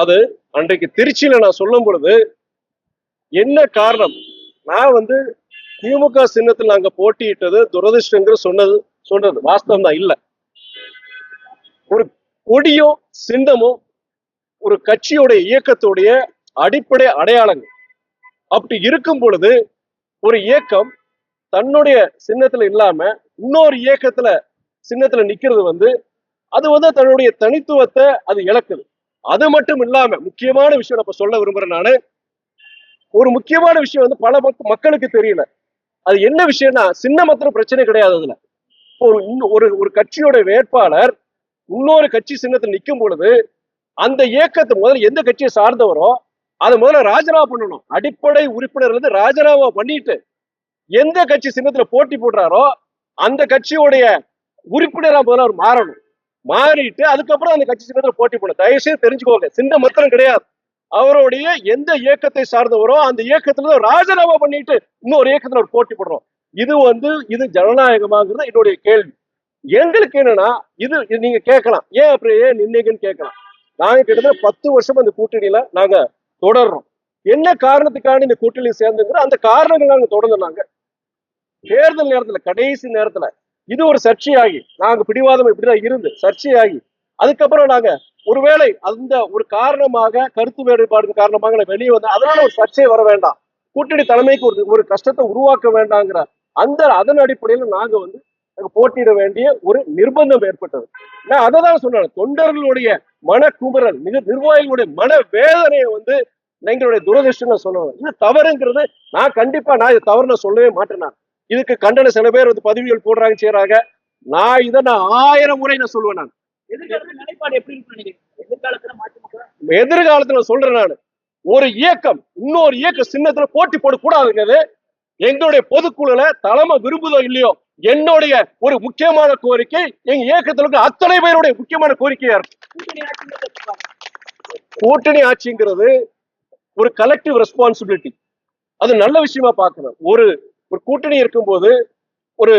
அது அன்றைக்கு திருச்சியில நான் சொல்லும் பொழுது என்ன காரணம், நான் திமுக சின்னத்தில் நாங்க போட்டியிட்டது துரதிருஷ்டங்கிற சொன்னது வாஸ்தவம் தான். இல்ல, ஒரு கொடியோ சின்னமோ ஒரு கட்சியோடைய இயக்கத்துடைய அடிப்படை அடையாளங்கள். அப்படி இருக்கும் பொழுது ஒரு இயக்கம் தன்னுடைய சின்னத்துல இல்லாம இன்னொரு சின்னத்துல நிக்கிறது அது தன்னுடைய தனித்துவத்தை அது இழக்குது. அது மட்டும் இல்லாம முக்கியமான விஷயம் நான் சொல்ல விரும்புறேன். நானு ஒரு முக்கியமான விஷயம் பல மக்களுக்கு தெரியல. அது என்ன விஷயம்னா, சின்ன மாத்திரம் பிரச்சனை கிடையாது. அதுல ஒரு கட்சியோட வேட்பாளர் இன்னொரு கட்சி சின்னத்தில் நிற்கும் பொழுது அந்த இயக்கத்தை முதல்ல எந்த கட்சியை சார்ந்தவரோ அதை முதல்ல ராஜினாமா பண்ணணும். அடிப்படை உறுப்பினர் ராஜினாமா பண்ணிட்டு எந்த கட்சி சின்னத்துல போட்டி போடுறாரோ அந்த கட்சியோடைய உறுப்பினரா முதல்ல அவர் மாறணும். மாறிட்டு அதுக்கப்புறம் அந்த கட்சி சின்னத்துல போட்டி போடணும். தயவுசெய்து தெரிஞ்சுக்கோங்க, சின்ன மாத்திரம் கிடையாது. அவருடைய எந்த இயக்கத்தை சார்ந்தவரோ அந்த இயக்கத்துல ராஜினாமா பண்ணிட்டு இன்னொரு இயக்கத்துல ஒரு போட்டி போடுறோம். இது ஜனநாயகமாங்கிறது என்னுடைய கேள்வி. எங்களுக்கு என்னன்னா, இது நீங்க கேட்கலாம், ஏன் அப்படி ஏன் நின்னீங்கன்னு கேட்கலாம். நாங்க கிட்டத்தட்ட 10 வருஷம் அந்த கூட்டணியில நாங்க தொடர்றோம். என்ன காரணத்துக்கான இந்த கூட்டணி சேர்ந்துங்கிற அந்த காரணங்கள் நாங்க தொடர்ந்தாங்க. தேர்தல் நேரத்துல கடைசி நேரத்துல இது ஒரு சர்ச்சையாகி, நாங்க பிடிவாதம் இப்படிதான் இருந்து சர்ச்சையாகி அதுக்கப்புறம் நாங்க ஒருவேளை அந்த ஒரு காரணமாக கருத்து வேறுபாடு காரணமாக வெளியே வந்து அதனால ஒரு சர்ச்சை வர வேண்டாம், கூட்டணி தலைமைக்கு ஒரு கஷ்டத்தை உருவாக்க வேண்டாங்கிற அதன் அடிப்படையில் நாங்க போட்டியிட வேண்டிய ஒரு நிர்பந்தம் ஏற்பட்டது. நான் அதை தான் சொன்னேன், தொண்டர்களுடைய மன குமுறல், நிர்வாகிகளுடைய மன வேதனையை எங்களுடைய துரதிருஷ்டம் சொல்லணும். இது தவறுங்கிறது நான் கண்டிப்பா இது தவறு நான் சொல்லவே மாட்டேன். இதுக்கு கண்டன சில பேர் பதிவுகள் போடுறாங்க செய்யறாங்க. இதை 1000 முறை நான் சொல்லுவேன். நான் எதிர்காலத்துல சொல்றேன், நான் ஒரு இயக்கம் இன்னொரு இயக்க சின்னத்துல போட்டி போடக்கூடாதுங்கிறது எங்களுடைய பொதுக்குழுல தலைமை விரும்புதோ இல்லையோ என்னுடைய ஒரு முக்கியமான கோரிக்கை. எங்க இயக்கத்துல அத்தனை பேருடைய முக்கியமான கோரிக்கையா இருக்கு. கூட்டணி ஆட்சிங்கிறது ஒரு கலெக்டிவ் ரெஸ்பான்சிபிலிட்டி. அது நல்ல விஷயமா பார்க்கணும். ஒரு கூட்டணி இருக்கும்போது ஒரு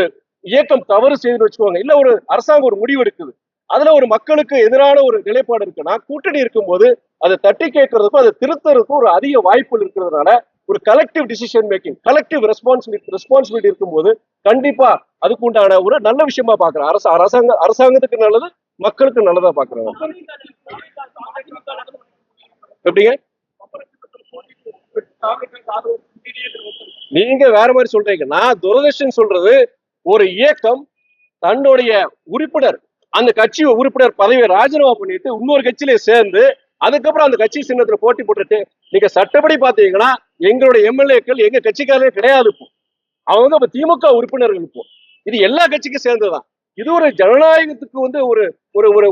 இயக்கம் தவறு செய்து வச்சுக்கோங்க, இல்ல ஒரு அரசாங்கம் ஒரு முடிவு எடுக்குது, அதுல ஒரு மக்களுக்கு எதிரான ஒரு நிலைப்பாடு இருக்குன்னா கூட்டணி இருக்கும்போது அதை தட்டி கேட்கறதுக்கும் அதை திருத்தறதுக்கும் ஒரு அதிக வாய்ப்புகள் இருக்கிறதுனால ஒரு collective decision making, collective responsibility இருக்கும்போது கண்டிப்பா அதுக்கு உண்டான ஒரு நல்ல விஷயமா பாக்குறேன். அரசாங்கத்துக்கு நல்லது, மக்களுக்கு நல்லதா பாக்குறாங்க. எப்படிங்க நீங்க வேற மாதிரி சொல்றீங்க? நான் துரதிருஷ்டம் சொல்றது, ஒரு இயக்கம் தன்னுடைய உறுப்பினர் அந்த கட்சி உறுப்பினர் பதவியை ராஜினாமா பண்ணிட்டு இன்னொரு கட்சியில சேர்ந்து அதுக்கப்புறம் அந்த கட்சி சின்னத்துல போட்டி போட்டுட்டு நீங்க சட்டப்படி பாத்தீங்கன்னா எங்களுடைய எம்எல்ஏக்கள் எங்க கட்சிக்காரே கிடையாது. இப்போ அவங்க இப்ப திமுக உறுப்பினர்கள். இப்போ இது எல்லா கட்சிக்கும் சேர்ந்துதான். இது ஒரு ஜனநாயகத்துக்கு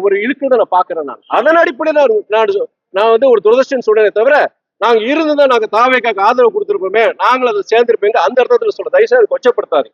ஒரு இழுக்குதான் நான் பாக்குறேன். நான் அதன் அடிப்படையில் நான் ஒரு துரதிருஷ்டம் சொல்றேனே தவிர நாங்க இருந்துதான் நாங்க தாவேக்காக்கு ஆதரவு கொடுத்திருப்போமே, நாங்களும் அதை சேர்ந்திருப்பீங்க அந்த அர்த்தத்துல சொல்ற. தயவுசெய்து கொச்சப்படுத்தாரு.